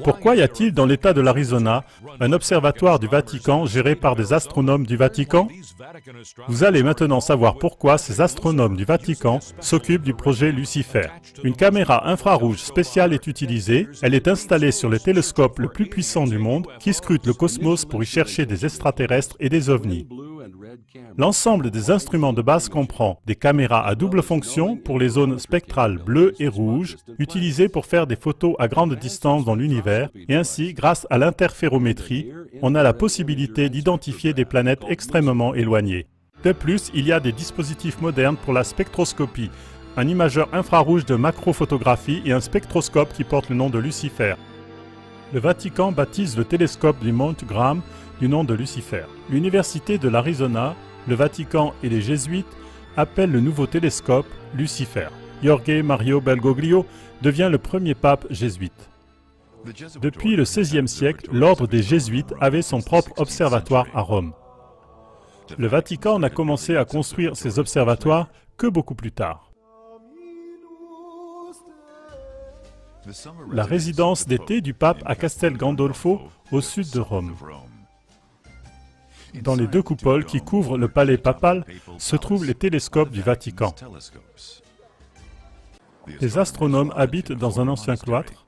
Pourquoi y a-t-il dans l'État de l'Arizona un observatoire du Vatican géré par des astronomes du Vatican? Vous allez maintenant savoir pourquoi ces astronomes du Vatican s'occupent du projet Lucifer. Une caméra infrarouge spéciale est utilisée. Elle est installée sur le télescope le plus puissant du monde qui scrute le cosmos pour y chercher des extraterrestres et des ovnis. L'ensemble des instruments de base comprend des caméras à double fonction pour les zones spectrales bleues et rouges, utilisées pour faire des photos à grande distance dans l'univers, et ainsi, grâce à l'interférométrie, on a la possibilité d'identifier des planètes extrêmement éloignées. De plus, il y a des dispositifs modernes pour la spectroscopie, un imageur infrarouge de macrophotographie et un spectroscope qui porte le nom de Lucifer. Le Vatican baptise le télescope du Mont Graham du nom de Lucifer. L'Université de l'Arizona, le Vatican et les Jésuites appellent le nouveau télescope Lucifer. Jorge Mario Bergoglio devient le premier pape jésuite. Depuis le XVIe siècle, l'ordre des Jésuites avait son propre observatoire à Rome. Le Vatican n'a commencé à construire ses observatoires que beaucoup plus tard. La résidence d'été du pape à Castel Gandolfo, au sud de Rome. Dans les deux coupoles qui couvrent le palais papal se trouvent les télescopes du Vatican. Les astronomes habitent dans un ancien cloître.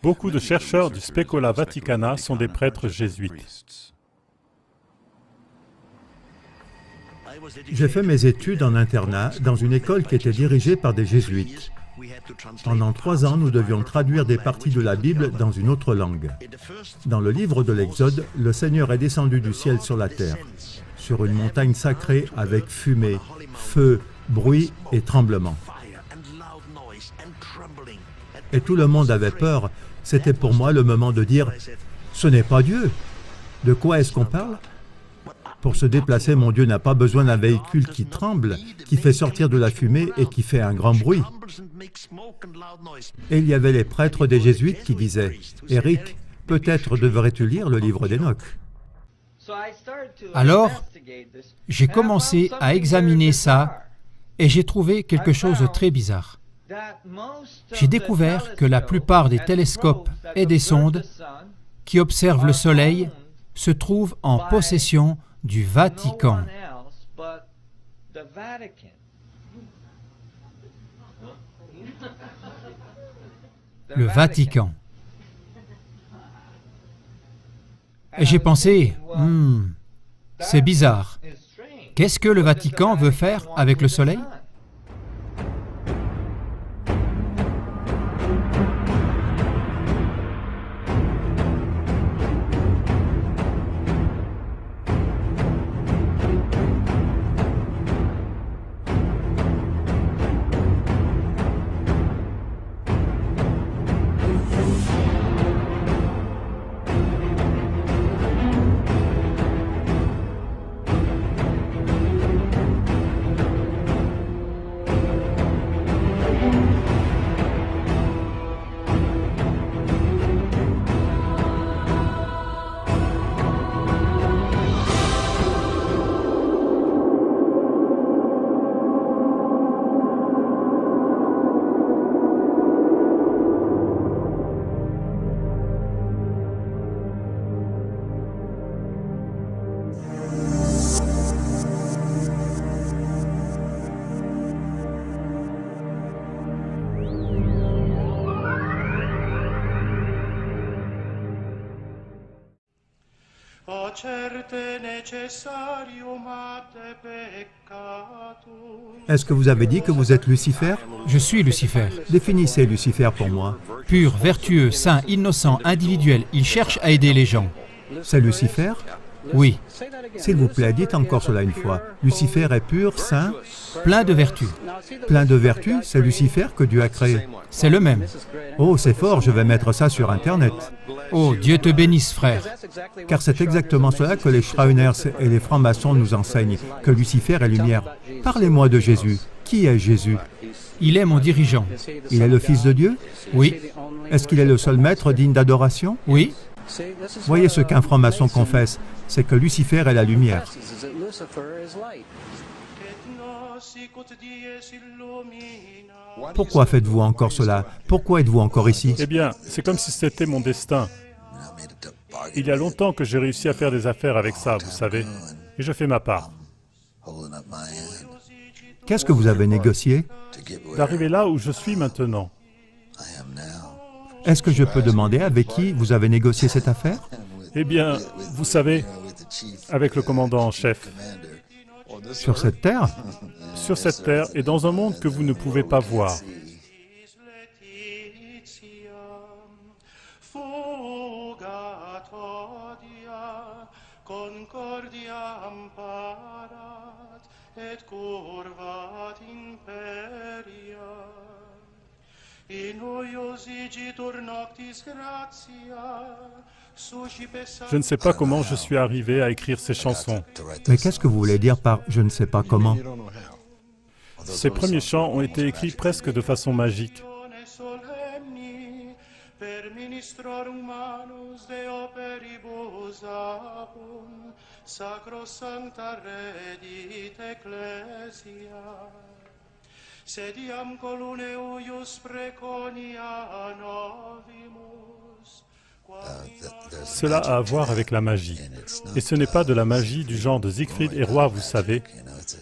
Beaucoup de chercheurs du Specola Vaticana sont des prêtres jésuites. J'ai fait mes études en internat dans une école qui était dirigée par des jésuites. Pendant 3 ans, nous devions traduire des parties de la Bible dans une autre langue. Dans le livre de l'Exode, le Seigneur est descendu du ciel sur la terre, sur une montagne sacrée avec fumée, feu, bruit et tremblement. Et tout le monde avait peur. C'était pour moi le moment de dire « Ce n'est pas Dieu !» De quoi est-ce qu'on parle? Pour se déplacer, mon Dieu n'a pas besoin d'un véhicule qui tremble, qui fait sortir de la fumée et qui fait un grand bruit. Et il y avait les prêtres des Jésuites qui disaient « Eric, peut-être devrais-tu lire le livre d'Enoch ?» Alors, j'ai commencé à examiner ça et j'ai trouvé quelque chose de très bizarre. J'ai découvert que la plupart des télescopes et des sondes qui observent le Soleil se trouvent en possession du Vatican. Le Vatican. Et j'ai pensé, c'est bizarre. Qu'est-ce que le Vatican veut faire avec le Soleil? Est-ce que vous avez dit que vous êtes Lucifer? Je suis Lucifer. Définissez Lucifer pour moi. Pur, vertueux, saint, innocent, individuel, il cherche à aider les gens. C'est Lucifer? Oui, S'il vous plaît, dites encore cela une fois. Lucifer est pur, saint, plein de vertus. plein de vertus. C'est Lucifer que Dieu a créé. C'est le même. Oh, c'est fort, je vais mettre ça sur Internet. Oh, Dieu te bénisse, frère. Car c'est exactement cela que les Shriners et les francs-maçons nous enseignent, que Lucifer est lumière. Parlez-moi de Jésus. Qui est Jésus? Il est mon dirigeant. Il est le Fils de Dieu? Oui, Est-ce qu'il est le seul maître digne d'adoration? oui. Voyez ce qu'un franc-maçon confesse, c'est que Lucifer est la lumière. Pourquoi faites-vous encore cela? Pourquoi êtes-vous encore ici? Eh bien, c'est comme si c'était mon destin. Il y a longtemps que j'ai réussi à faire des affaires avec ça, vous savez, et je fais ma part. Qu'est-ce que vous avez négocié? D'arriver là où je suis maintenant. Est-ce que je peux demander avec qui vous avez négocié cette affaire? Eh bien, vous savez, avec le commandant en chef. Sur cette terre? Sur cette terre et dans un monde que vous ne pouvez pas voir. Je ne sais pas comment je suis arrivé à écrire ces chansons. Mais qu'est-ce que vous voulez dire par « je ne sais pas comment » ? Ces premiers chants ont été écrits presque de façon magique. Cela a à voir avec la magie. Et ce n'est pas de la magie du genre de Siegfried et Roy, vous savez.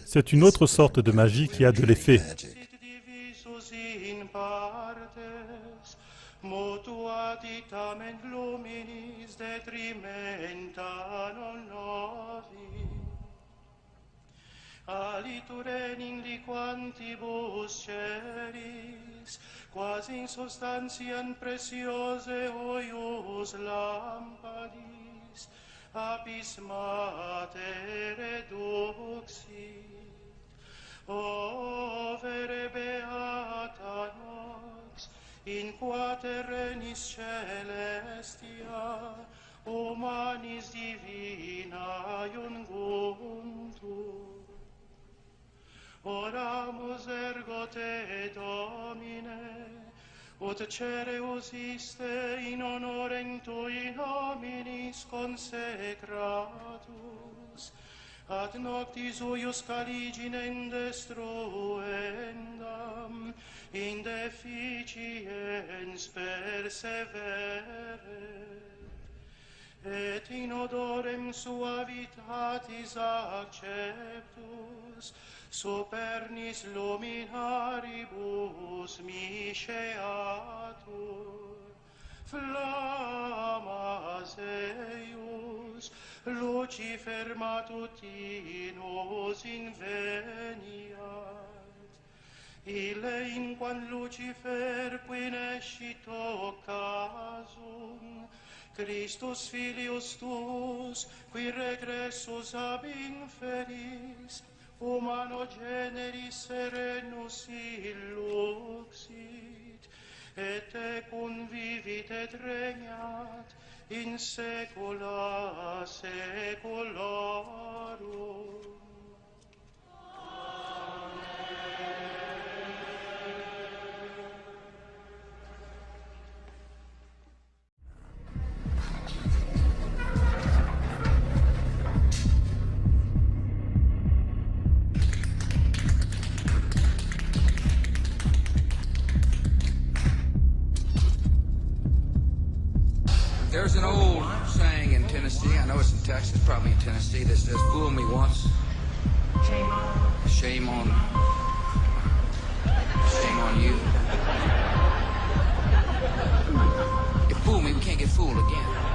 C'est une autre sorte de magie qui a de l'effet. Quasi in substantiam preciose hoius lampadis, apis mater reduxit. O vere beata nox, in qua terrenis celestia, humanis divina iunguntur. Oramus ergo te, Domine, ut cereus iste in honorem tui nominis consecratus, ad noctis uius caliginem destruendam, in deficiens perseveret, et in odorem suavitatis acceptus, supernis luminaribus misceatur, flammas eius, Lucifer matutinus inveniat, ille inquam Lucifer qui nescit occasum, Christus filius tuus, qui regressus ab inferis, humano generis serenus illuxit, et tecum vivit et regnat in saecula saeculorum. There's an old saying in Tennessee, I know it's in Texas, probably in Tennessee, that says, fool me once, shame on you. If fool me, we can't get fooled again.